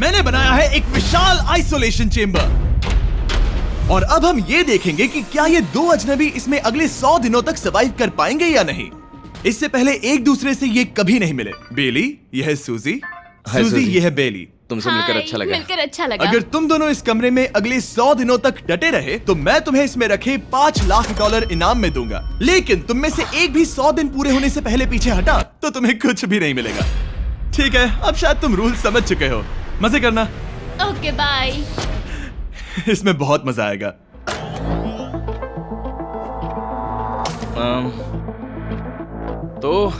मैंने बनाया है एक विशाल आइसोलेशन चेम्बर और अब हम ये देखेंगे कि क्या ये दो अजनबी इसमें अगले 100 दिनों तक सर्वाइव कर पाएंगे या नहीं। इससे पहले एक दूसरे से ये कभी नहीं मिले। बेली, यह है सूजी, सूजी ये है बेली। तुमसे मिलकर अच्छा लगा। मिलकर अच्छा लगा। अगर तुम दोनों इस कमरे में अगले 100 दिनों तक डटे रहे तो मैं तुम्हें इसमें रखे $5 लाख इनाम में दूंगा। लेकिन तुम में से एक भी 100 दिन पूरे होने से पहले पीछे हटा तो तुम्हें कुछ भी नहीं मिलेगा। ठीक है, अब शायद तुम रूल समझ चुके हो। मजे करना। Okay bye. इसमें बहुत मजा आएगा। तो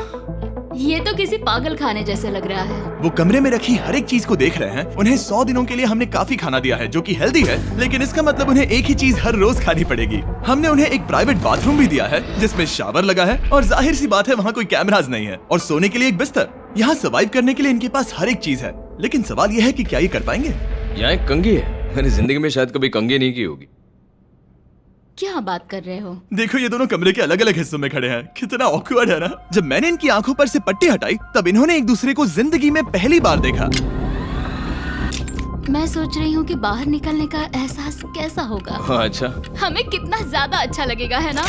ये तो किसी पागल खाने जैसे लग रहा है। वो कमरे में रखी हर एक चीज को देख रहे हैं। उन्हें 100 दिनों के लिए हमने काफी खाना दिया है जो कि हेल्दी है, लेकिन इसका मतलब उन्हें एक ही चीज हर रोज खानी पड़ेगी। हमने उन्हें एक प्राइवेट बाथरूम भी दिया है जिसमें शावर लगा है और जाहिर सी बात है वहाँ कोई कैमराज नहीं है, और सोने के लिए एक बिस्तर। यहाँ सर्वाइव करने के लिए इनके पास हर एक चीज है, लेकिन सवाल यह है कि क्या ये कर पाएंगे। यहाँ एक कंघी है। मैंने जिंदगी में शायद कभी कंघी नहीं की होगी। क्या बात कर रहे हो? देखो ये दोनों कमरे के अलग अलग हिस्सों में खड़े हैं। कितना ऑकवर्ड है ना। जब मैंने इनकी आंखों पर से पट्टी हटाई तब इन्होंने एक दूसरे को जिंदगी में पहली बार देखा। मैं सोच रही हूँ कि बाहर निकलने का एहसास कैसा होगा। अच्छा, हमें कितना ज्यादा अच्छा लगेगा, है ना?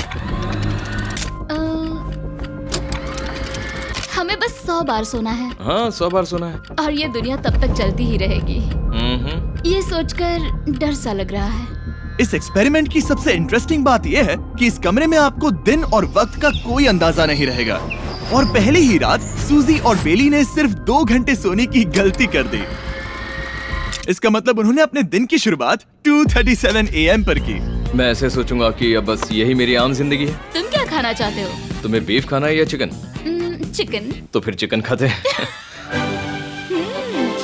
हमें बस 100 बार सोना है। हाँ 100 बार सोना है। और ये दुनिया तब तक चलती ही रहेगी। ये सोचकर डर सा लग रहा है। इस एक्सपेरिमेंट की सबसे इंटरेस्टिंग बात यह है कि इस कमरे में आपको दिन और वक्त का कोई अंदाजा नहीं रहेगा। और पहली ही रात सूजी और बेली ने सिर्फ 2 घंटे सोने की गलती कर दी। इसका मतलब उन्होंने अपने दिन की शुरुआत 2:37 AM पर की। मैं ऐसे सोचूंगा कि अब बस यही मेरी आम जिंदगी है। तुम क्या खाना चाहते हो? तुम्हें बीफ खाना है या चिकन? चिकन। तो फिर चिकन खाते हैं।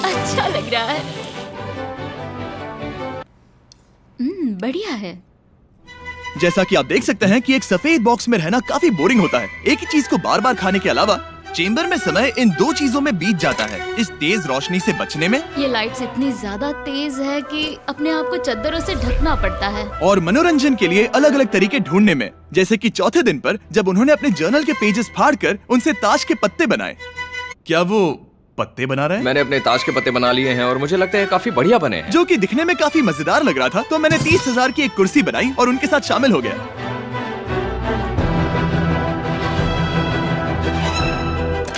अच्छा लग रहा है। बढ़िया है। जैसा कि आप देख सकते हैं कि एक सफेद बॉक्स में रहना काफी बोरिंग होता है। एक ही चीज को बार बार खाने के अलावा चेम्बर में समय इन 2 चीजों में बीत जाता है। इस तेज रोशनी से बचने में, ये लाइट्स इतनी ज्यादा तेज है कि अपने आप को चद्दरों से ढकना पड़ता है। और मनोरंजन के लिए अलग अलग तरीके ढूंढने में, जैसे कि चौथे दिन पर जब उन्होंने अपने जर्नल के पेजेस फाड़कर उनसे ताश के पत्ते बनाए। क्या वो पत्ते बना रहे हैं? मैंने अपने ताश के पत्ते बना लिए हैं और मुझे लगता है काफी बढ़िया बने हैं। जो कि दिखने में काफी मजेदार लग रहा था, तो मैंने 30,000 की एक कुर्सी बनाई और उनके साथ शामिल हो गया।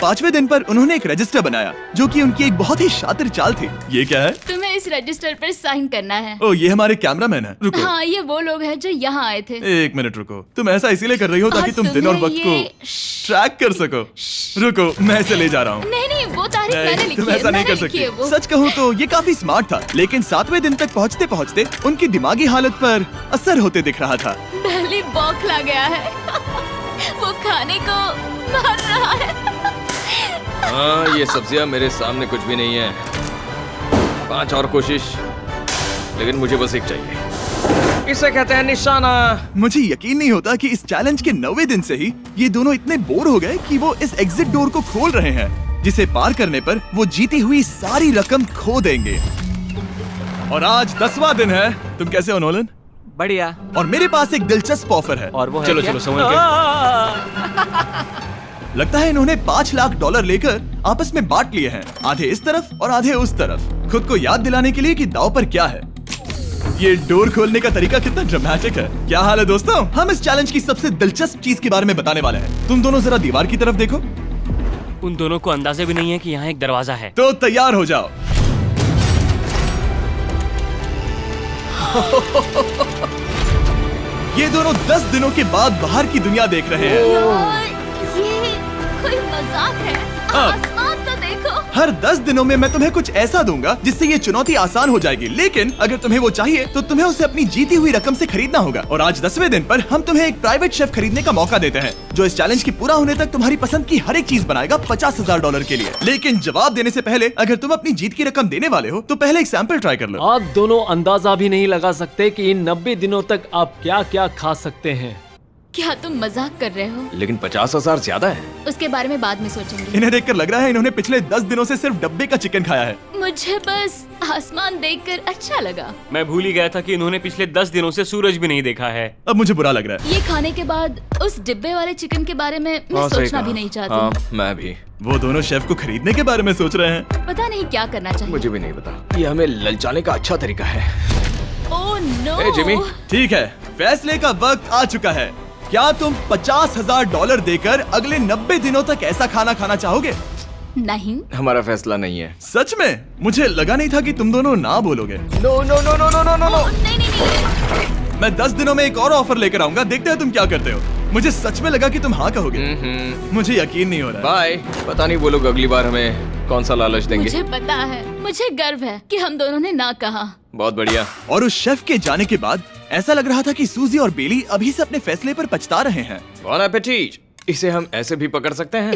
5वें दिन पर उन्होंने एक रजिस्टर बनाया जो कि उनकी एक बहुत ही शातिर चाल थी। ये क्या है? तुम्हें इस रजिस्टर पर साइन करना है। ओ, ये हमारे कैमरामैन है। रुको। हाँ, ये वो लोग हैं जो यहाँ आए थे। 1 मिनट रुको। तुम ऐसा इसीलिए कर रही हो ताकि और तुम दिन और तुम्हें वक्त को ये- ट्रैक कर सको। रुको, मैं इसे ले जा रहा हूँ। नहीं नहीं, वो तारीख मैंने लिखी तुम है। ऐसा नहीं कर मैंने लिखी है सकती। वो। सच कहूँ तो ये काफी स्मार्ट था, लेकिन 7वें दिन तक पहुँचते पहुँचते उनकी दिमागी हालत पर असर होते दिख रहा था। पहली बौखला गया है। वो खाने को मार रहा है। हाँ, ये सब्जियां मेरे सामने कुछ भी नहीं है। 5 और कोशिश, लेकिन मुझे बस एक चाहिए। इसे कहते हैं निशाना। मुझे यकीन नहीं होता कि इस चैलेंज के 9वें दिन से ही ये दोनों इतने बोर हो गए कि वो इस एग्जिट डोर को खोल रहे हैं, जिसे पार करने पर वो जीती हुई सारी रकम खो देंगे। और आज 10वां दिन है। तुम कैसे हो नोलन? बढ़िया। और मेरे पास एक दिलचस्प ऑफर है। और वो है चलो क्या? चलो समझ गए। लगता है इन्होंने $5 लाख लेकर आपस में बांट लिए हैं, आधे इस तरफ और आधे उस तरफ, खुद को याद दिलाने के लिए कि दांव पर क्या है। ये डोर खोलने का तरीका कितना ड्रामेटिक है। क्या हाल है दोस्तों? हम इस चैलेंज की सबसे दिलचस्प चीज के बारे में बताने वाले हैं। तुम दोनों जरा दीवार की तरफ देखो। उन दोनों को अंदाजा भी नहीं है कि यहाँ एक दरवाजा है। तो तैयार हो जाओ। ये दोनों 10 दिनों के बाद बाहर की दुनिया देख रहे हैं। यार, ये कोई मजाक है। आसमान तो देखो। हर 10 दिनों में मैं तुम्हें कुछ ऐसा दूंगा जिससे ये चुनौती आसान हो जाएगी, लेकिन अगर तुम्हें वो चाहिए तो तुम्हें उसे अपनी जीती हुई रकम से खरीदना होगा। और आज 10वें दिन पर हम तुम्हें एक प्राइवेट शेफ खरीदने का मौका देते हैं जो इस चैलेंज की पूरा होने तक तुम्हारी पसंद की हर एक चीज बनाएगा $50,000 के लिए। लेकिन जवाब देने से पहले अगर तुम अपनी जीत की रकम देने वाले हो तो पहले एक सैंपल ट्राई कर लो। आप दोनों अंदाजा भी नहीं लगा सकते कि इन 90 दिनों तक आप क्या क्या खा सकते हैं। क्या तुम मजाक कर रहे हो? लेकिन 50,000 ज्यादा है। उसके बारे में बाद में सोचेंगे। इन्हें देखकर लग रहा है इन्होंने पिछले 10 दिनों से सिर्फ डब्बे का चिकन खाया है। मुझे बस आसमान देखकर अच्छा लगा। मैं भूल ही गया था कि इन्होंने पिछले 10 दिनों से सूरज भी नहीं देखा है। अब मुझे बुरा लग रहा है। ये खाने के बाद उस डिब्बे वाले चिकन के बारे में मैं सही सोचना कहा। भी नहीं चाहती। हाँ, मैं भी। वो दोनों शेफ को खरीदने के बारे में सोच रहे हैं। पता नहीं क्या करना चाहिए। मुझे भी नहीं पता। ये हमें ललचाने का अच्छा तरीका है। Oh no. ए, जिमी। ठीक है, फैसले का वक्त आ चुका है। क्या तुम $50,000 देकर अगले 90 दिनों तक ऐसा खाना खाना चाहोगे? नहीं। हमारा फैसला नहीं है। सच में? मुझे लगा नहीं था कि तुम दोनों ना बोलोगे। No no no no no no no no. Oh, नहीं नहीं नहीं। मैं 10 दिनों में एक और ऑफर लेकर आऊंगा, देखते हैं तुम क्या करते हो। मुझे सच में लगा कि तुम हाँ कहोगे। मुझे यकीन नहीं हो रहा। बाय। पता नहीं वो लोग अगली बार हमें कौन सा लालच देंगे। मुझे पता है। मुझे गर्व है कि हम दोनों ने ना कहा। बहुत बढ़िया। और उस शेफ के जाने के बाद ऐसा लग रहा था कि सूजी और बेली अभी से अपने फैसले पर पछता रहे हैं। बॉन एपेटीट। इसे हम ऐसे भी पकड़ सकते हैं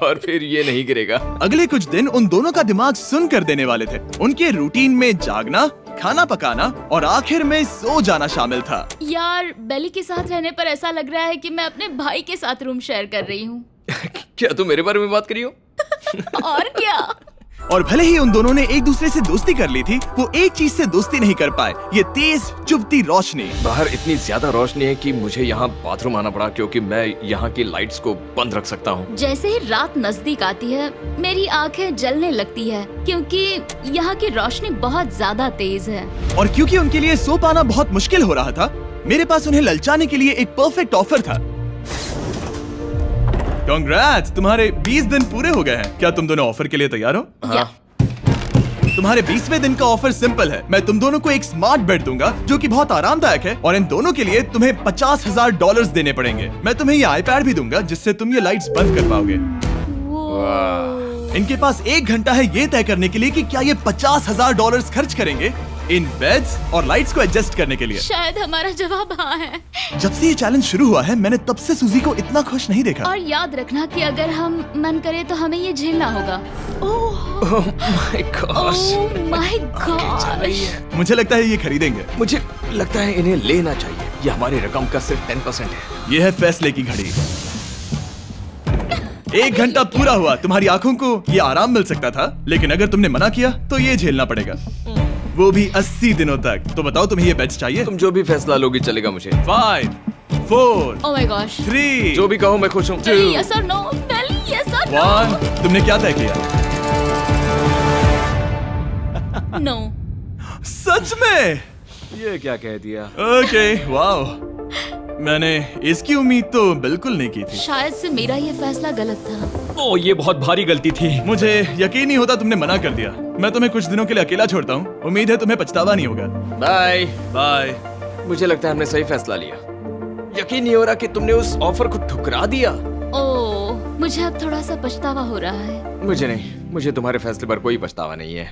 और फिर ये नहीं गिरेगा। अगले कुछ दिन उन दोनों का दिमाग सुन कर देने वाले थे। उनके रूटीन में जागना, खाना पकाना और आखिर में सो जाना शामिल था। यार, बेली के साथ रहने पर ऐसा लग रहा है कि मैं अपने भाई के साथ रूम शेयर कर रही हूँ। क्या तुम मेरे बारे में बात करी हो? और क्या? और भले ही उन दोनों ने एक दूसरे से दोस्ती कर ली थी, वो एक चीज से दोस्ती नहीं कर पाए, ये तेज चुभती रोशनी। बाहर इतनी ज्यादा रोशनी है कि मुझे यहाँ बाथरूम आना पड़ा क्योंकि मैं यहाँ की लाइट्स को बंद रख सकता हूँ। जैसे ही रात नजदीक आती है मेरी आंखें जलने लगती है क्योंकि यहाँ की रोशनी बहुत ज्यादा तेज है। और क्योंकि उनके लिए सो पाना बहुत मुश्किल हो रहा था, मेरे पास उन्हें ललचाने के लिए एक परफेक्ट ऑफर था। कांग्रेट्स, तुम्हारे 20 दिन पूरे हो गए हैं। क्या तुम दोनों ऑफर के लिए तैयार हो? हाँ। तुम्हारे 20वें दिन का ऑफर सिंपल है। मैं तुम दोनों को एक स्मार्ट बेड दूंगा जो कि बहुत आरामदायक है, और इन दोनों के लिए तुम्हें $50,000 देने पड़ेंगे। मैं तुम्हें ये आईपैड भी दूंगा जिससे तुम ये लाइट्स बंद कर पाओगे। इनके पास 1 घंटा है ये तय करने के लिए कि क्या ये $50,000 खर्च करेंगे इन बेड्स और लाइट्स को एडजस्ट करने के लिए। शायद हमारा जवाब हाँ है। जब से ये चैलेंज शुरू हुआ है, मैंने तब से सूजी को इतना खुश नहीं देखा। और याद रखना कि अगर हम मन करे तो हमें ये झेलना होगा। Oh my gosh. My gosh. मुझे लगता है ये खरीदेंगे। मुझे लगता है इन्हें लेना चाहिए। ये हमारी रकम का सिर्फ 10% है। ये है फैसले की घड़ी। 1 घंटा पूरा हुआ, तुम्हारी आंखों को ये आराम मिल सकता था, लेकिन अगर तुमने मना किया तो ये झेलना पड़ेगा, वो भी 80 दिनों तक। तो बताओ, तुम्हें ये बेड्स चाहिए? तुम जो भी फैसला लोगी चलेगा मुझे। 5, 4, ओह माय गॉश। 3, जो भी कहो मैं खुश हूँ। यस और नो। बेली, यस और 1। तुमने क्या तय किया? नो। सच में? ये क्या कह दिया? Okay, wow. मैंने इसकी उम्मीद तो बिल्कुल नहीं की थी। शायद से मेरा ये फैसला गलत था। ओह, ये बहुत भारी गलती थी। मुझे यकीन नहीं होता तुमने मना कर दिया। मैं तुम्हें कुछ दिनों के लिए अकेला छोड़ता हूँ। उम्मीद है तुम्हें पछतावा नहीं होगा। बाय। बाय। मुझे लगता है हमने सही फैसला लिया। यकीन नहीं हो रहा कि तुमने उस ऑफर को ठुकरा दिया। ओह, मुझे अब थोड़ा सा पछतावा हो रहा है। मुझे नहीं, मुझे तुम्हारे फैसले पर कोई पछतावा नहीं है।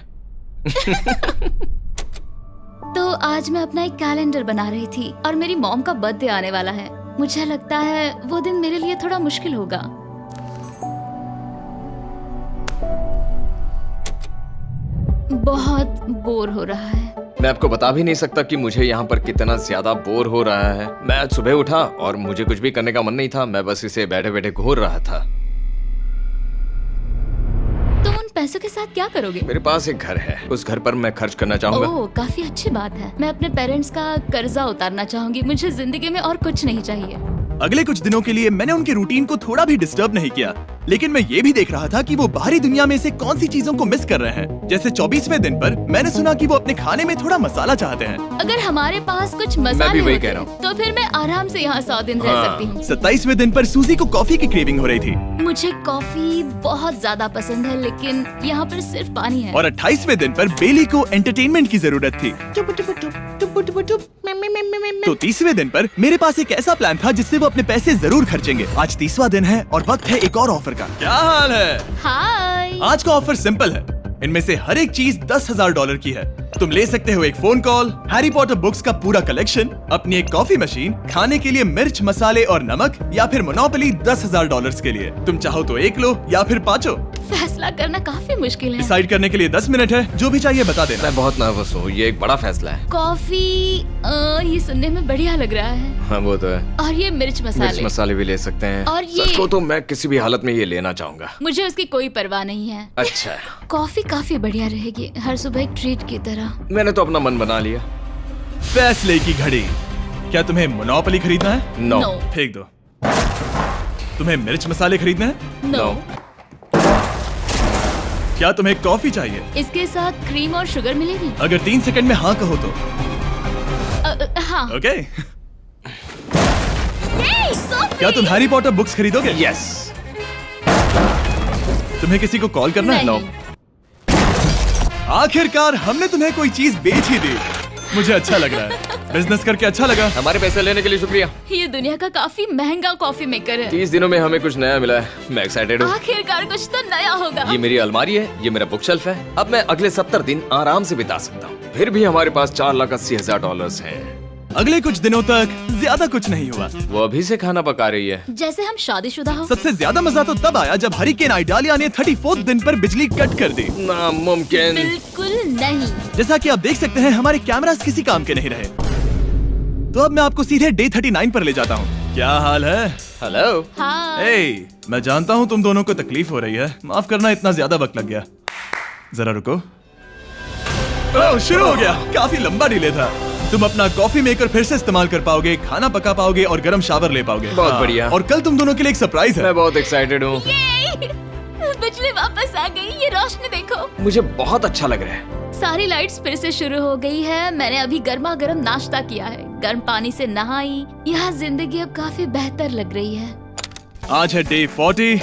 तो आज मैं अपना एक कैलेंडर बना रही थी और मेरी मॉम का बर्थडे आने वाला है। मुझे लगता है वो दिन मेरे लिए थोड़ा मुश्किल होगा। बहुत बोर हो रहा है। मैं आपको बता भी नहीं सकता कि मुझे यहाँ पर कितना ज्यादा बोर हो रहा है। मैं आज सुबह उठा और मुझे कुछ भी करने का मन नहीं था। मैं बस इसे बैठे बैठे घूर रहा था। तुम उन पैसों के साथ क्या करोगे? मेरे पास एक घर है, उस घर पर मैं खर्च करना चाहूंगा। ओह, काफी अच्छी बात है। मैं अपने पेरेंट्स का कर्जा उतारना चाहूंगी। मुझे जिंदगी में और कुछ नहीं चाहिए। अगले कुछ दिनों के लिए मैंने उनके रूटीन को थोड़ा भी डिस्टर्ब नहीं किया, लेकिन मैं ये भी देख रहा था कि वो बाहरी दुनिया में से कौन सी चीजों को मिस कर रहे हैं। जैसे 24वें दिन पर मैंने सुना कि वो अपने खाने में थोड़ा मसाला चाहते हैं। अगर हमारे पास कुछ मसाले वही होते कह रहा हूँ। तो फिर मैं आराम से यहाँ 100 दिन रह सकती हूँ। 27वें दिन पर सूजी को कॉफी की क्रेविंग हो रही थी। मुझे कॉफी बहुत ज्यादा पसंद है, लेकिन यहाँ पर सिर्फ पानी है। और 28वें दिन पर बेली को एंटरटेनमेंट की जरूरत थी। तो 30वें दिन पर मेरे पास एक ऐसा प्लान था जिससे वो अपने पैसे जरूर खर्चेंगे। आज 30वां दिन है और वक्त है एक और ऑफर का। क्या हाल है? हाय। आज का ऑफर सिंपल है। इनमें से हर एक चीज $10,000 की है। तुम ले सकते हो एक phone call, Harry Potter books का पूरा कलेक्शन, अपनी एक कॉफी मशीन, खाने के लिए मिर्च, मसाले और नमक, या फिर मोनोपोली $10,000 के लिए। तुम चाहो तो 1 लो या फिर 5। फैसला करना काफी मुश्किल है। डिसाइड करने के लिए 10 मिनट है, जो भी चाहिए बता देना। मैं बहुत नर्वस हूँ, ये एक बड़ा फैसला है। कॉफी ये सुनने में बढ़िया लग रहा है। हाँ वो तो है। और ये मिर्च मिर्च मसाले। मसाले भी ले सकते हैं। और ये- सच को तो मैं किसी भी हालत में ये लेना चाहूंगा। मुझे उसकी कोई परवाह नहीं है। अच्छा, कॉफी काफी बढ़िया रहेगी, हर सुबह एक ट्रीट की तरह। मैंने तो अपना मन बना लिया। फैसले की घड़ी। क्या तुम्हें मोनोपोली खरीदना है? नो। No. फेंक दो। तुम्हें मिर्च मसाले खरीदने हैं? नो। क्या तुम्हें कॉफी चाहिए? इसके साथ क्रीम और शुगर मिलेगी? अगर 3 सेकंड में हाँ कहो तो। हाँ। ओके। कॉफी! क्या तुम हैरी पॉटर बुक्स खरीदोगे? यस। तुम्हें किसी को कॉल करना है? नहीं। आखिरकार हमने तुम्हें कोई चीज बेच ही दी। मुझे अच्छा लग रहा है। बिजनेस करके अच्छा लगा। हमारे पैसे लेने के लिए शुक्रिया। ये दुनिया का काफी महंगा कॉफी मेकर है। 30 दिनों में हमें कुछ नया मिला है। मैं एक्साइटेड हूँ। आखिरकार कुछ तो नया होगा। ये मेरी अलमारी है, ये मेरा बुक शेल्फ है। अब मैं अगले 70 दिन आराम से बिता सकता हूँ। फिर भी हमारे पास $4,80,000 हैं। अगले कुछ दिनों तक ज्यादा कुछ नहीं हुआ। वो अभी से खाना पका रही है। जैसे हम शादीशुदा हो। सबसे ज्यादा मजा तो तब आया जब हरिकेन आइडालिया ने 34 दिन पर बिजली कट कर दी। नामुमकिन। बिल्कुल नहीं। जैसा कि आप देख सकते हैं हमारे कैमरास किसी काम के नहीं रहे। तो अब मैं आपको सीधे डे 39 पर ले जाता हूँ। क्या हाल है? हेलो। हाँ। ए, मैं जानता हूँ तुम दोनों को तकलीफ हो रही है। माफ करना, इतना ज्यादा वक्त लग गया। जरा रुको। ओह, शुरू हो गया। काफी लंबा डिले था। तुम अपना कॉफी मेकर फिर से इस्तेमाल कर पाओगे, खाना पका पाओगे और गर्म शावर ले पाओगे। बहुत हाँ, बढ़िया। और कल तुम दोनों के लिए एक सरप्राइज है। मैं बहुत एक्साइटेड हूँ। ये! बिजली वापस आ गई। ये रोशनी देखो। मुझे बहुत अच्छा लग रहा है। सारी लाइट्स फिर से शुरू हो गई है। मैंने अभी गर्मा गर्म नाश्ता किया है, गर्म पानी से नहाई। यहाँ जिंदगी अब काफी बेहतर लग रही है। आज है डे 40।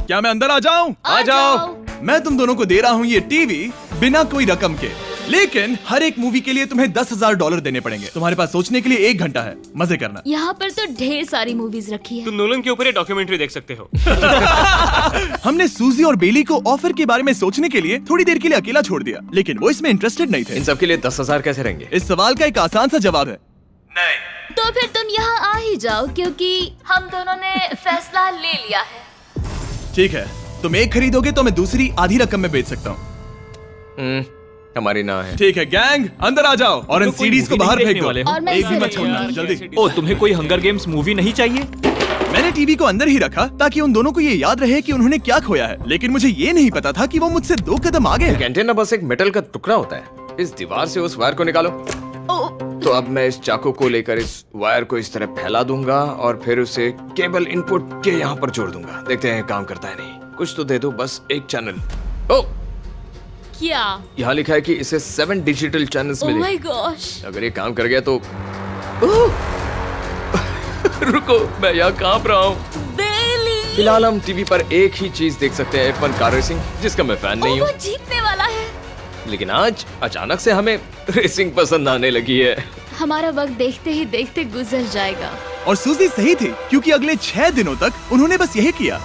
क्या मैं अंदर आ जाऊं? आ जाओ। मैं तुम दोनों को दे रहा हूँ ये टीवी बिना कोई रकम के, लेकिन हर एक मूवी के लिए तुम्हें $10,000 देने पड़ेंगे। तुम्हारे पास सोचने के लिए 1 घंटा है। मजे करना। यहाँ पर तो ढेर सारी मूवीज रखी है। तुम नोलन के ऊपर ये डॉक्यूमेंट्री देख सकते हो। हमने सूजी और बेली को ऑफर के बारे में सोचने के लिए थोड़ी देर के लिए अकेला छोड़ दिया, लेकिन वो इसमें इंटरेस्टेड नहीं थे। इन सब के लिए 10,000 कैसे रहेंगे? इस सवाल का एक आसान सा जवाब है नहीं। तो फिर तुम यहाँ आ ही जाओ, क्योंकि हम दोनों ने फैसला ले लिया है। ठीक है, तुम एक खरीदोगे तो मैं दूसरी आधी रकम में बेच सकता हूँ। हमारी ना है। ठीक है गैंग, अंदर आ जाओ और इन कोई सीडीज को movie बाहर नहीं फेंक देखने दो। वाले हो? और मैं एक भी इसे मत छोड़ना, रखूंगी। जल्दी। ओ, तुम्हें कोई हंगर गेम्स मूवी नहीं चाहिए? मैंने टीवी को अंदर ही रखा ताकि उन दोनों को ये याद रहे कि उन्होंने क्या खोया है, लेकिन मुझे ये नहीं पता था कि वो मुझसे 2 कदम आगे एक है। एंटेना बस एक मेटल का टुकड़ा होता है। इस दीवार से उस वायर को निकालो। ओ, तो अब मैं इस चाकू को लेकर इस वायर को इस तरह फैला दूंगा और फिर उसे केबल इनपुट के यहाँ पर जोड़ दूंगा। देखते हैं काम करता है नहीं। कुछ तो दे दो, बस एक चैनल। ओ, क्या? यहाँ लिखा है कि इसे 7 डिजिटल चैनल्स ओह माय मिले। गॉश। अगर ये काम कर गया तो रुको, मैं यहाँ कांप रहा हूँ। बेली! फिलहाल हम टीवी पर एक ही चीज देख सकते हैं, F1 कार रेसिंग, जिसका मैं फैन नहीं वो हूँ। जीतने वाला है। लेकिन आज अचानक से हमें रेसिंग पसंद आने लगी है। हमारा वक्त देखते ही देखते गुजर जाएगा। और सूजी सही थी, क्योंकि अगले 6 दिनों तक उन्होंने बस यही किया।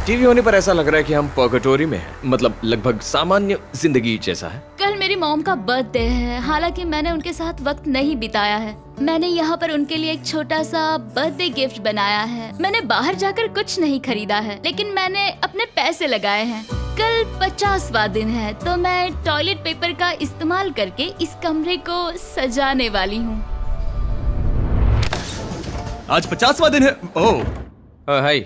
टीवी होने पर ऐसा लग रहा है कि हम पर्गेटोरी में हैं, मतलब लगभग सामान्य जिंदगी जैसा है। कल मेरी मॉम का बर्थडे है, हालांकि मैंने उनके साथ वक्त नहीं बिताया है। मैंने यहाँ पर उनके लिए एक छोटा सा बर्थडे गिफ्ट बनाया है। मैंने बाहर जाकर कुछ नहीं खरीदा है, लेकिन मैंने अपने पैसे लगाए हैं। कल 50वां दिन है, तो मैं टॉयलेट पेपर का इस्तेमाल करके इस कमरे को सजाने वाली हूँ। आज 50वां दिन है। ओह, हाय।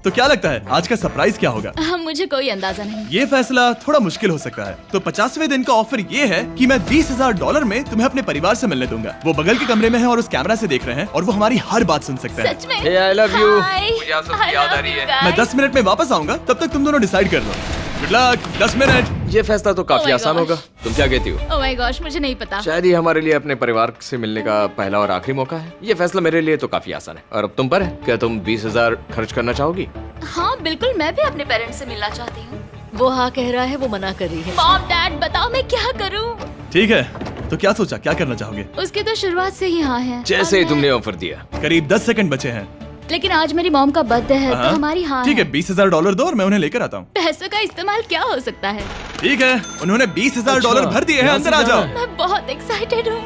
तो क्या लगता है आज का सरप्राइज क्या होगा? मुझे कोई अंदाजा नहीं। ये फैसला थोड़ा मुश्किल हो सकता है। तो 50वें दिन का ऑफर ये है कि मैं $20,000 में तुम्हें अपने परिवार से मिलने दूंगा। वो बगल के कमरे में है और उस कैमरा से देख रहे हैं और वो हमारी हर बात सुन सकते हैं। सच में? Hey, I love you. Hi. मुझे आप सबकी I याद आ love रही you है। guys. मैं 10 मिनट में वापस आऊंगा, तब तक तुम दोनों डिसाइड कर लो। Good luck. 10 मिनट। ये फैसला तो काफी Oh my आसान gosh. होगा। तुम क्या कहती हो? ओह माय गॉश, मुझे नहीं पता। शायद ये हमारे लिए अपने परिवार से मिलने का पहला और आखिरी मौका है। ये फैसला मेरे लिए तो काफी आसान है। और अब तुम पर है। क्या तुम 20,000 खर्च करना चाहोगी? हाँ बिल्कुल, मैं भी अपने पेरेंट्स से मिलना चाहती हूँ। वो हाँ कह रहा है, वो मना कर रही है। मॉम डैड बताओ मैं क्या करूँ? ठीक है, तो क्या सोचा, क्या करना चाहोगे? उसकी तो शुरुआत से ही हाँ है। जैसे ही और तुमने ऑफर दिया। करीब 10 सेकंड बचे हैं। लेकिन आज मेरी मॉम का बर्थडे है, हाँ? तो हमारी हाँ ठीक है, $20,000 दो और मैं उन्हें लेकर आता हूँ। पैसों का इस्तेमाल क्या हो सकता है? ठीक है, उन्होंने $20,000 भर दिए हैं। यहाँ अंदर से आ जाओ। जाना मैं बहुत एक्साइटेड हूँ।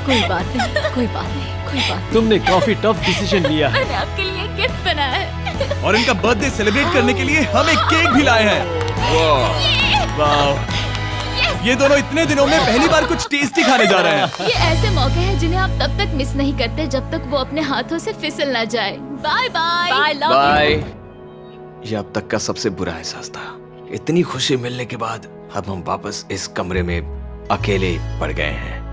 कोई बात नहीं, कोई बात नहीं, कोई कोई बात तुमने काफी टफ डिसीजन लिया है। मैंने आपके लिए गिफ्ट बनाया है। और इनका बर्थडे सेलिब्रेट करने के लिए हम एक केक भी लाए हैं। वाह, ये दोनों इतने दिनों में पहली बार कुछ टेस्टी खाने जा रहे हैं। ये ऐसे मौके हैं जिन्हें आप तब तक मिस नहीं करते जब तक वो अपने हाथों से फिसल ना जाए। Bye bye. Bye love bye. ये अब तक का सबसे बुरा एहसास था। इतनी खुशी मिलने के बाद अब हम वापस इस कमरे में अकेले पड़ गए हैं।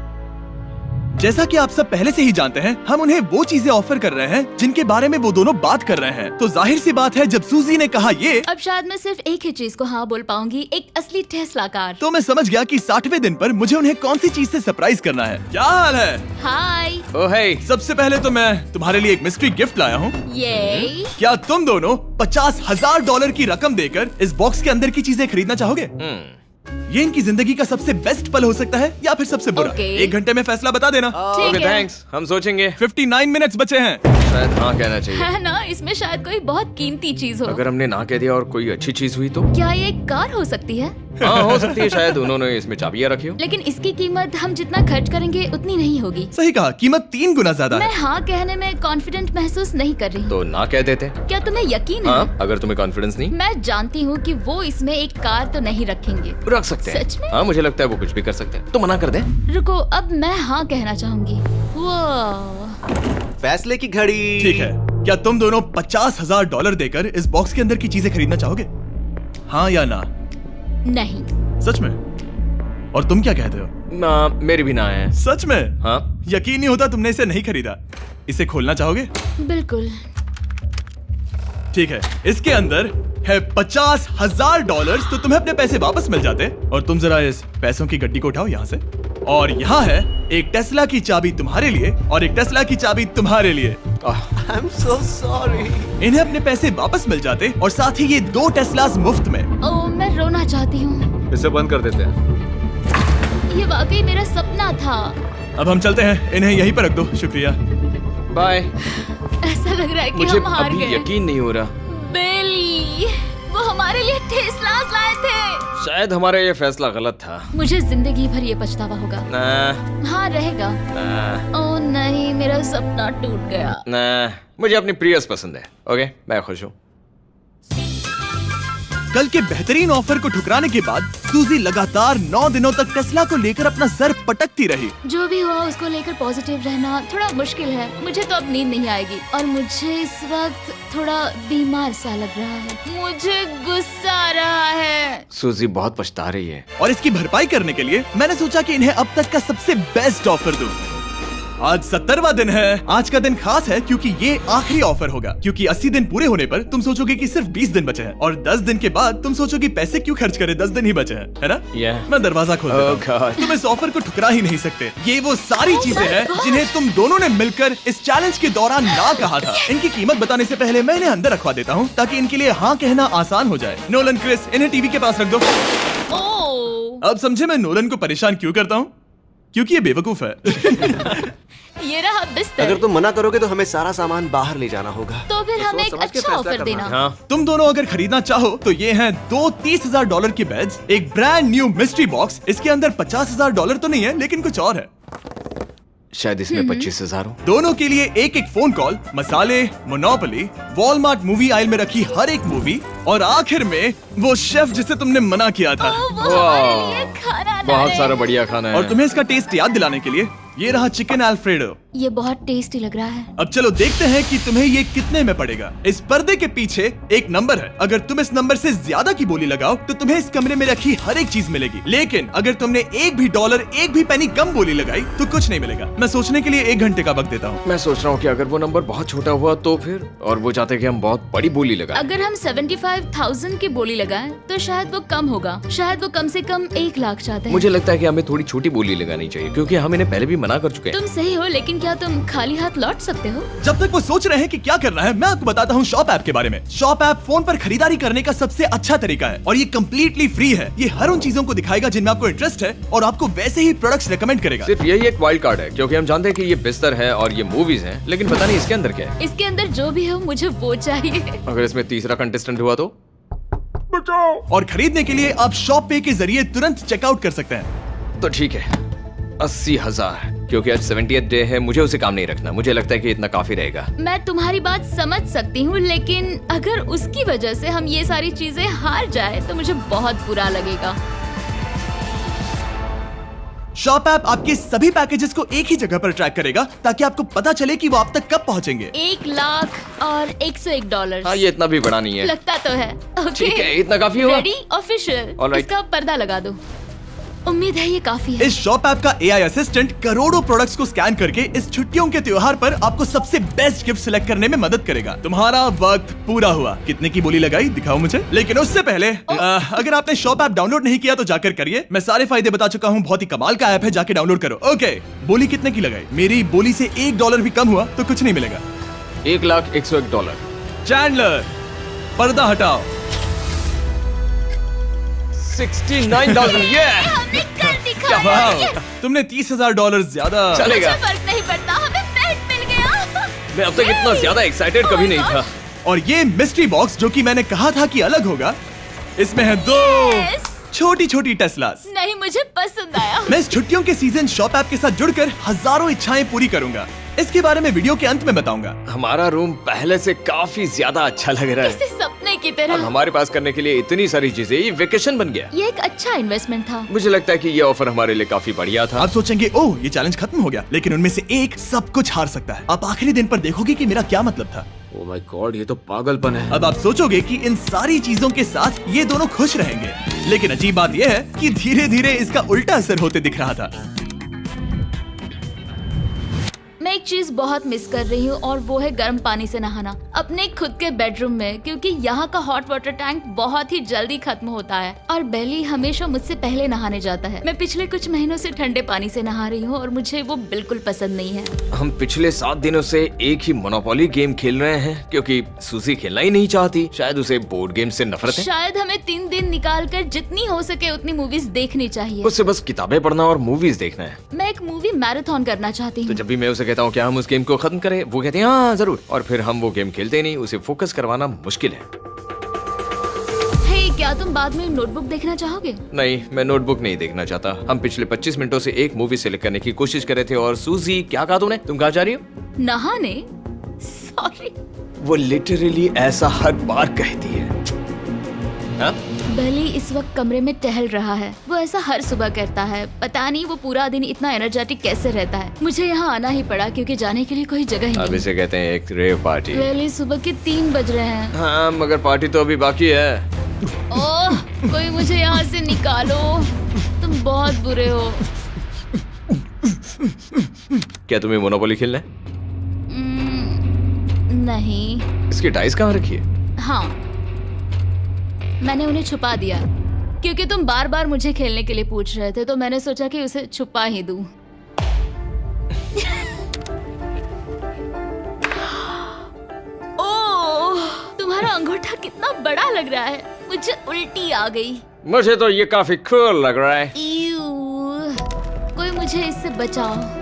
जैसा कि आप सब पहले से ही जानते हैं, हम उन्हें वो चीजें ऑफर कर रहे हैं जिनके बारे में वो दोनों बात कर रहे हैं। तो जाहिर सी बात है, जब सूजी ने कहा ये, अब शायद मैं सिर्फ एक ही चीज को हाँ बोल पाऊंगी, एक असली टेस्ला कार। तो मैं समझ गया कि 60वें दिन पर मुझे उन्हें कौन सी चीज से सरप्राइज करना है। क्या हाल है? हाय। ओ हे, सबसे पहले तो मैं तुम्हारे लिए एक मिस्ट्री गिफ्ट लाया हूँ। ये क्या तुम दोनों $50,000 की रकम देकर इस बॉक्स के अंदर की चीजें खरीदना चाहोगे? ये इनकी जिंदगी का सबसे बेस्ट पल हो सकता है या फिर सबसे बुरा। Okay. 1 घंटे में फैसला बता देना। ठीक ओके है। थैंक्स, हम सोचेंगे। 59 मिनट्स बचे हैं। शायद हाँ कहना चाहिए। है ना, इसमें शायद कोई बहुत कीमती चीज हो। अगर हमने ना कह दिया और कोई अच्छी चीज हुई तो? क्या ये एक कार हो सकती है? हाँ हो सकती है, शायद उन्होंने इसमें चाबियां रखी हो। लेकिन इसकी कीमत हम जितना खर्च करेंगे उतनी नहीं होगी। सही कहा, कीमत 3 गुना ज्यादा मैं है। हाँ कहने में कॉन्फिडेंट महसूस नहीं कर रही। तो ना कह देते। क्या तुम्हें यकीन है? हाँ, अगर तुम्हें कॉन्फिडेंस नहीं, मैं जानती हूँ कि वो इसमें एक कार तो नहीं रखेंगे। रख सकते हैं। सच में? हाँ मुझे लगता है वो कुछ भी कर सकते हैं। तो मना कर दे। रुको, अब मैं हाँ कहना चाहूंगी। वो फैसले की घड़ी। ठीक है, क्या तुम दोनों $50,000 देकर इस बॉक्स के अंदर की चीजें खरीदना चाहोगे? हाँ या ना? नहीं। सच में? और तुम क्या कहते हो? ना, मेरी भी ना है। सच में? हाँ यकीन नहीं होता तुमने इसे नहीं खरीदा। इसे खोलना चाहोगे? बिल्कुल। ठीक है, इसके अंदर है $50,000, तो तुम्हें अपने पैसे वापस मिल जाते। और तुम जरा इस पैसों की गड्डी को उठाओ यहाँ से। और यहाँ है एक टेस्ला की चाबी तुम्हारे लिए और एक टेस्ला की चाबी तुम्हारे लिए। I am so sorry. इन्हें अपने पैसे वापस मिल जाते और साथ ही ये 2 टेस्लास मुफ्त में। ओह, मैं रोना चाहती हूँ। इसे बंद कर देते हैं। ये वाकई मेरा सपना था। अब हम चलते हैं, इन्हें यहीं पर रख दो। शुक्रिया। बाय। ऐसा लग रहा है कि मुझे हम हार अभी गए। यकीन नहीं हो रहा। बेली, वो हमारे लिए टेस्लास लाए थे। शायद हमारा ये फैसला गलत था। मुझे जिंदगी भर ये पछतावा होगा। ना हाँ रहेगा। ना ओह नहीं, मेरा सपना टूट गया। ना, मुझे अपनी प्रियस पसंद है। ओके, मैं खुश हूँ। कल के बेहतरीन ऑफर को ठुकराने के बाद सूजी लगातार 9 दिनों तक टेस्ला को लेकर अपना सर पटकती रही। जो भी हुआ उसको लेकर पॉजिटिव रहना थोड़ा मुश्किल है। मुझे तो अब नींद नहीं आएगी और मुझे इस वक्त थोड़ा बीमार सा लग रहा है। मुझे गुस्सा आ रहा है। सूजी बहुत पछता रही है। और इसकी भरपाई करने के लिए मैंने सोचा कि इन्हें अब तक का सबसे बेस्ट ऑफर दूं। आज 70वां दिन है। आज का दिन खास है क्योंकि ये आखिरी ऑफर होगा। क्योंकि 80 दिन पूरे होने पर तुम सोचोगे कि सिर्फ 20 दिन बचे हैं और 10 दिन के बाद तुम सोचोगे पैसे क्यों खर्च करें, 10 दिन ही बचे हैं, है ना? Yeah. मैं दरवाजा खोल देता हूं। Oh God. तुम इस ऑफर को ठुकरा ही नहीं सकते। ये वो सारी चीजें हैं जिन्हें तुम दोनों ने मिलकर इस चैलेंज के दौरान ना कहा था। इनकी कीमत बताने से पहले मैं इन्हें अंदर रखवा देता हूँ ताकि इनके लिए हाँ कहना आसान हो जाए। नोलन, क्रिस, इन्हें टीवी के पास रख दो। ओह, अब समझे मैं नोलन को परेशान क्यों करता हूँ? क्योंकि ये बेवकूफ है। ये रहा बिस्तर। अगर तुम मना करोगे तो हमें सारा सामान बाहर ले जाना होगा। तो फिर हमें एक समझ के अच्छा फैसला ऑफर करना देना। है। हाँ तुम दोनों अगर खरीदना चाहो तो ये हैं 2 $30,000 के बेड्स, एक ब्रांड न्यू मिस्ट्री बॉक्स। इसके अंदर $50,000 तो नहीं है लेकिन कुछ और है। शायद इसमें 25,000 हो। दोनों के लिए एक एक फोन कॉल, मसाले, मोनोपोली, वॉलमार्ट मूवी आइल में रखी हर एक मूवी और आखिर में वो शेफ जिसे तुमने मना किया था। ओह, वो हमारे लिए खाना ला बहुत रहे सारा हैं। बढ़िया खाना है। और तुम्हें इसका टेस्ट याद दिलाने के लिए ये रहा चिकन अल्फ्रेडो। ये बहुत टेस्टी लग रहा है। अब चलो देखते हैं कि तुम्हें ये कितने में पड़ेगा। इस पर्दे के पीछे एक नंबर है। अगर तुम इस नंबर से ज्यादा की बोली लगाओ तो तुम्हें इस कमरे में रखी हर एक चीज मिलेगी। लेकिन अगर तुमने एक भी डॉलर, एक भी पेनी कम बोली लगाई तो कुछ नहीं मिलेगा। मैं सोचने के लिए 1 घंटे का वक्त देता हूँ। मैं सोच रहा हूँ कि अगर वो नंबर बहुत छोटा हुआ तो फिर, और वो चाहते कि हम बहुत बड़ी बोली लगाएं। अगर हम 75,000 की बोली लगाएं तो शायद वो कम होगा। शायद वो कम से कम 1 लाख चाहते हैं। मुझे लगता है कि हमें थोड़ी छोटी बोली लगानी चाहिए क्योंकि हम इन्हें पहले भी मना कर चुके हैं। तुम सही हो, लेकिन क्या तुम खाली हाथ लौट सकते हो? जब तक वो सोच रहे हैं कि क्या करना है, मैं आपको बताता हूँ शॉप ऐप के बारे में। शॉप ऐप फोन पर खरीदारी करने का सबसे अच्छा तरीका है और ये कम्प्लीटली फ्री है। ये हर उन चीजों को दिखाएगा जिनमें आपको इंटरेस्ट है और आपको वैसे ही प्रोडक्ट्स रेकमेंड करेगा। सिर्फ यही एक वाइल्ड कार्ड है क्योंकि हम जानते हैं कि ये बिस्तर है और ये मूवीज हैं, लेकिन पता नहीं इसके अंदर क्या है। इसके अंदर जो भी हो मुझे वो चाहिए। अगर इसमें तीसरा कंटेस्टेंट हुआ तो? और खरीदने के लिए आप शॉप पे के जरिए तुरंत चेकआउट कर सकते हैं। तो ठीक है, 80,000, क्योंकि आज 70th डे है, मुझे उसे काम नहीं रखना। मुझे लगता है कि इतना काफी रहेगा। मैं तुम्हारी बात समझ सकती हूँ, लेकिन अगर उसकी वजह से हम ये सारी चीजें हार जाए तो मुझे बहुत बुरा लगेगा। शॉप ऐप आपके सभी पैकेजेस को एक ही जगह पर ट्रैक करेगा ताकि आपको पता चले कि वो आप तक कब पहुंचेंगे। 1 लाख और $101। हाँ, ये इतना भी बड़ा नहीं है। लगता तो है। Okay. ठीक है, इतना काफी हुआ। Ready, official. All right. इसका पर्दा लगा दो। उम्मीद है ये काफी है। इस शॉप ऐप का AI असिस्टेंट करोड़ों प्रोडक्ट्स को स्कैन करके इस छुट्टियों के त्योहार पर आपको सबसे बेस्ट गिफ्ट सिलेक्ट करने में मदद करेगा। तुम्हारा वक्त पूरा हुआ। कितने की बोली लगाई दिखाओ मुझे। लेकिन उससे पहले अगर आपने शॉप ऐप डाउनलोड नहीं किया तो जाकर करिए। मैं सारे फायदे बता चुका हूँ, बहुत ही कमाल का ऐप है, जाके डाउनलोड करो। ओके, बोली कितने की लगाई? मेरी बोली से $1 भी कम हुआ तो कुछ नहीं मिलेगा। $1,01,000। चैंडलर, पर्दा हटाओ। 69,000। ये हमने कर दिखाया। वाह, Yes! तुमने $30,000 ज्यादा। चलेगा। मुझे फर्क नहीं पड़ता, हमें पेट मिल गया। मैं अब तक इतना ज्यादा एक्साइटेड कभी नहीं था। और ये मिस्ट्री बॉक्स जो कि मैंने कहा था कि अलग होगा, इसमें है 2 Yes! छोटी छोटी टेस्लास। नहीं, मुझे पसंद आया। मैं इस छुट्टियों के सीजन शॉप ऐप के साथ जुड़कर हजारों इच्छाएं पूरी करूंगा। इसके बारे में वीडियो के अंत में बताऊंगा। हमारा रूम पहले से काफी ज्यादा अच्छा लग रहा है। इसे सपने की अब तरह। हमारे पास करने के लिए इतनी सारी चीजें, ये वेकेशन बन गया। ये एक अच्छा इन्वेस्टमेंट था। मुझे लगता है कि ये ऑफर हमारे लिए काफी बढ़िया था। आप सोचेंगे ओह ये चैलेंज खत्म हो गया, लेकिन उनमें से एक सब कुछ हार सकता है। आप आखिरी दिन पर देखोगे कि मेरा क्या मतलब था। ओह माय गॉड, ये तो पागलपन है। अब आप सोचोगे कि इन सारी चीजों के साथ ये दोनों खुश रहेंगे, लेकिन अजीब बात यह है कि धीरे धीरे इसका उल्टा असर होते दिख रहा था। मैं एक चीज बहुत मिस कर रही हूँ और वो है गर्म पानी से नहाना अपने खुद के बेडरूम में, क्योंकि यहाँ का हॉट वाटर टैंक बहुत ही जल्दी खत्म होता है और बेली हमेशा मुझसे पहले नहाने जाता है। मैं पिछले कुछ महीनों से ठंडे पानी से नहा रही हूँ और मुझे वो बिल्कुल पसंद नहीं है। हम पिछले 7 दिनों से एक ही मोनोपोली गेम खेल रहे हैं, क्योंकि सूजी खेलना ही नहीं चाहती। शायद उसे बोर्ड गेम से नफरत है। शायद हमें 3 दिन निकाल कर जितनी हो सके उतनी मूवीज देखनी चाहिए। उससे बस किताबें पढ़ना और मूवीज देखना है। मैं एक मूवी मैराथन करना चाहती तो हूँ। जब भी मैं उसे कहता हूँ क्या हम उस गेम को खत्म करें, वो कहते हैं हाँ जरूर, और फिर हम वो गेम खेलते नहीं। उसे फोकस करवाना मुश्किल है। हे, क्या तुम बाद में नोटबुक देखना चाहोगे? नहीं, मैं नोटबुक नहीं देखना चाहता। हम पिछले 25 मिनटों से एक मूवी सेलेक्ट करने की कोशिश कर रहे थे। और सूजी, क्या कहा तूने? तुम कहाँ जा रही हो? नहाने? सॉरी। वो लिटरली ऐसा हर बार कहती है। हाँ? बेली इस वक्त कमरे में टहल रहा है। वो ऐसा हर सुबह करता है। पता नहीं वो पूरा दिन इतना एनर्जेटिक कैसे रहता है। मुझे यहाँ आना ही पड़ा क्योंकि जाने के लिए कोई जगह ही अब नहीं। इसे कहते हैं एक रेव पार्टी। बेली, सुबह के 3 बज रहे हैं। हाँ, मगर पार्टी तो अभी बाकी है। ओह, कोई मुझे यहाँ से निकालो। तुम बहुत बुरे हो। क्या तुम्हें मोनोपोली खेलना है? नहीं। इसकी डाइस कहाँ रखी है? हाँ, मैंने उन्हें छुपा दिया क्योंकि तुम बार बार मुझे खेलने के लिए पूछ रहे थे, तो मैंने सोचा कि उसे छुपा ही दूं। ओह, तुम्हारा अंगूठा कितना बड़ा लग रहा है। मुझे उल्टी आ गई। मुझे तो ये काफी कूल लग रहा है। ईऊ, कोई मुझे इससे बचाओ।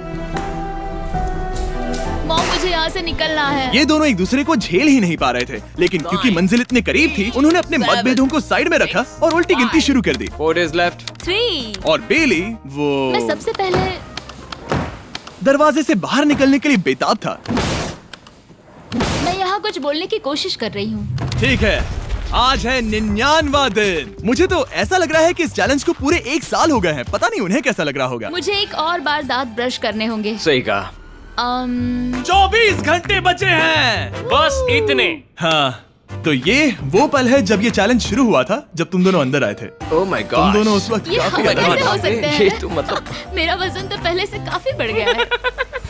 मॉम, मुझे यहाँ से निकलना है। ये दोनों एक दूसरे को झेल ही नहीं पा रहे थे, लेकिन क्योंकि मंजिल इतने करीब थी, उन्होंने अपने मतभेदों को साइड में रखा और उल्टी गिनती शुरू कर दी। 4 days left। 3। और बेली वो मैं सबसे पहले दरवाजे से बाहर निकलने के लिए बेताब था। मैं यहाँ कुछ बोलने की कोशिश कर रही हूँ। ठीक है, आज है 99वां दिन। मुझे तो ऐसा लग रहा है कि इस चैलेंज को पूरे 1 साल हो गए हैं। पता नहीं उन्हें कैसा लग रहा होगा। मुझे एक और बार दांत ब्रश करने होंगे। सही कहा। 24 घंटे बचे हैं। बस इतने। हाँ, तो ये वो पल है जब ये चैलेंज शुरू हुआ था, जब तुम दोनों अंदर आए थे। Oh my God. तुम दोनों उस वक्त ये काफी हम अलग कैसे थे। हो सकते हैं? ये तो मतलब मेरा वजन तो पहले से काफी बढ़ गया है।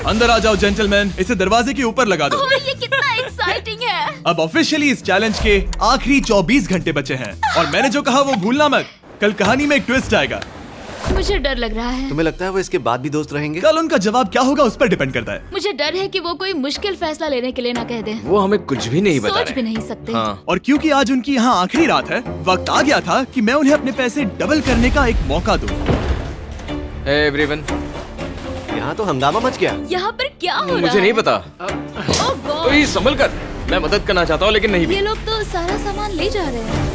अंदर आ जाओ जेंटलमैन, इसे दरवाजे के ऊपर लगा दो। ओह, ये कितना एक्साइटिंग है। अब ऑफिशियली इस चैलेंज के आखिरी 24 घंटे बचे हैं, और मैंने जो कहा वो भूलना मत। कल कहानी में एक ट्विस्ट आएगा। मुझे डर लग रहा है। तुम्हें लगता है वो इसके बाद भी दोस्त रहेंगे? कल उनका जवाब क्या होगा उस पर डिपेंड करता है। मुझे डर है कि वो कोई मुश्किल फैसला लेने के लिए ना कह दे। वो हमें कुछ भी नहीं बता सोच रहे। भी नहीं सकते। हाँ। और क्योंकि आज उनकी यहाँ आखिरी रात है, वक्त आ गया था कि मैं उन्हें अपने पैसे डबल करने का एक मौका दूं। Hey everyone। यहाँ तो हंगामा मच गया। यहाँ पर क्या हो रहा है? मुझे नहीं पता। ओह गॉड, ओए, संभल कर। मैं मदद करना चाहता हूँ लेकिन नहीं भी। ये लोग तो सारा सामान ले जा रहे हैं।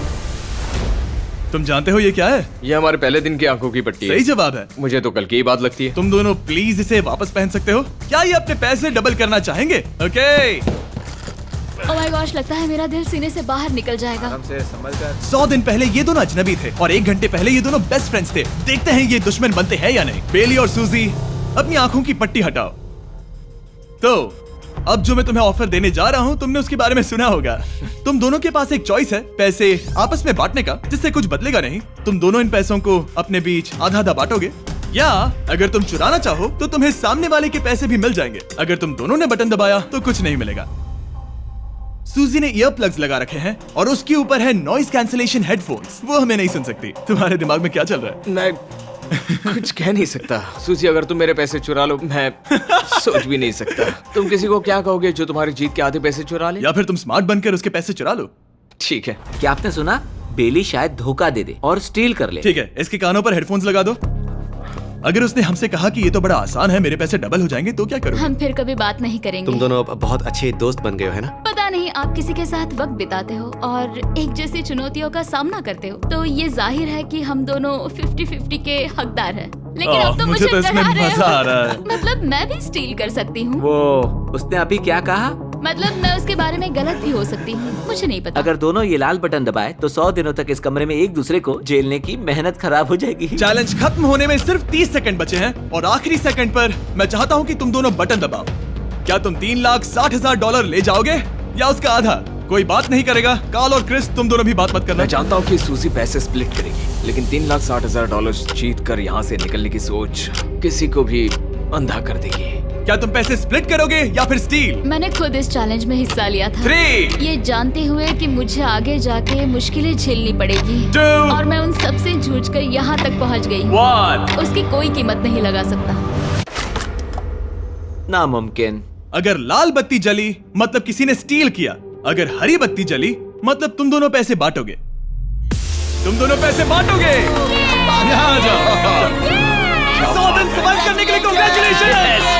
तुम जानते हो ये क्या है? ये हमारे पहले दिन की आंखों की पट्टी सही है। जवाब है। मुझे तो कल की ही बात लगती है। तुम दोनों प्लीज इसे वापस पहन सकते हो? क्या ये अपने पैसे डबल करना चाहेंगे? ओके। ओह माय गॉश, लगता है मेरा दिल सीने से बाहर निकल जाएगा। 100 दिन पहले ये दोनों अजनबी थे और 1 घंटे पहले ये दोनों बेस्ट फ्रेंड्स थे। देखते हैं ये दुश्मन बनते हैं या नहीं। बेली और सूजी, अपनी आंखों की पट्टी हटाओ। तो अब जो मैं तुम्हें ऑफर देने जा रहा हूँ, तुमने उसके बारे में सुना होगा। तुम दोनों के पास एक चॉइस है पैसे आपस में बांटने का, जिससे कुछ बदलेगा नहीं। तुम दोनों इन पैसों को अपने बीच आधा आधा बांटोगे, या अगर तुम चुराना चाहो तो तुम्हें सामने वाले के पैसे भी मिल जाएंगे। अगर तुम दोनों ने बटन दबाया तो कुछ नहीं मिलेगा। सूजी ने ईयर प्लग्स लगा रखे हैं और उसके ऊपर है नॉइस कैंसलेशन हेडफोन्स। वो हमें नहीं सुन सकती। तुम्हारे दिमाग में क्या चल रहा है? मैं कुछ कह नहीं सकता। सूजी, अगर तुम मेरे पैसे चुरा लो, मैं सोच भी नहीं सकता। तुम किसी को क्या कहोगे जो तुम्हारी जीत के आधे पैसे चुरा ले? या फिर तुम स्मार्ट बनकर उसके पैसे चुरा लो। ठीक है। क्या आपने सुना? बेली शायद धोखा दे दे और स्टील कर ले। ठीक है, इसके कानों पर हेडफोन्स लगा दो। अगर उसने हमसे कहा कि ये तो बड़ा आसान है, मेरे पैसे डबल हो जाएंगे, तो क्या करोगे? हम फिर कभी बात नहीं करेंगे। तुम दोनों अब बहुत अच्छे दोस्त बन गए हो, है ना? पता नहीं, आप किसी के साथ वक्त बिताते हो और एक जैसी चुनौतियों का सामना करते हो, तो ये जाहिर है कि हम दोनों 50-50 के हकदार हैं। लेकिन अब तो मुझे तो इसमें डरा रहे मजा आ रहा है। हो। मतलब मैं भी स्टील कर सकती हूँ। वो उसने अभी क्या कहा? मतलब मैं उसके बारे में गलत भी हो सकती हूँ, मुझे नहीं पता। अगर दोनों ये लाल बटन दबाए तो 100 दिनों तक इस कमरे में एक दूसरे को झेलने की मेहनत खराब हो जाएगी। चैलेंज खत्म होने में सिर्फ 30 सेकंड बचे हैं और आखिरी सेकंड पर मैं चाहता हूँ कि तुम दोनों बटन दबाओ। क्या तुम $3,60,000 ले जाओगे या उसका आधा? कोई बात नहीं करेगा। कार्ल और क्रिस, तुम दोनों भी बात मत करना। मैं जानता हूँ कि सूजी पैसे स्प्लिट करेगी, लेकिन $3,60,000 जीत कर यहाँ से निकलने की सोच किसी को भी अंधा कर देगी। क्या तुम पैसे स्प्लिट करोगे या फिर स्टील? मैंने खुद इस चैलेंज में हिस्सा लिया था, 3, ये जानते हुए कि मुझे आगे जाके मुश्किलें झेलनी पड़ेगी 2, और मैं उन सब से जूझकर यहाँ तक पहुँच गई। 1। उसकी कोई कीमत नहीं लगा सकता। नामुमकिन। अगर लाल बत्ती जली मतलब किसी ने स्टील किया, अगर हरी बत्ती जली मतलब तुम दोनों पैसे बांटोगे। तुम दोनों पैसे बांटोगे। यहाँ आ जाओ। 100 दिन सर्वाइव करने के लिए कांग्रेचुलेशन।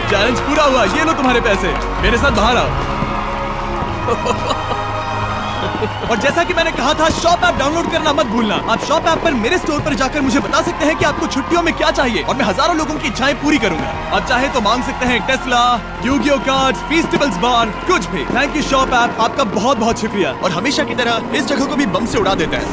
चैलेंज पूरा हुआ। ये लो तुम्हारे पैसे, मेरे साथ बाहर आओ। और जैसा कि मैंने कहा था, शॉप ऐप डाउनलोड करना मत भूलना। आप शॉप ऐप पर मेरे स्टोर पर जाकर मुझे बता सकते हैं कि आपको छुट्टियों में क्या चाहिए और मैं हजारों लोगों की इच्छाएं पूरी करूंगा। आप चाहे तो मांग सकते हैं टेस्ला, यूगियो कार्ड्स, फेस्टिवल्स बार, कुछ भी। थैंक यू शॉप ऐप, आपका बहुत बहुत शुक्रिया। और हमेशा की तरह इस जगह को भी बम से उड़ा देता है।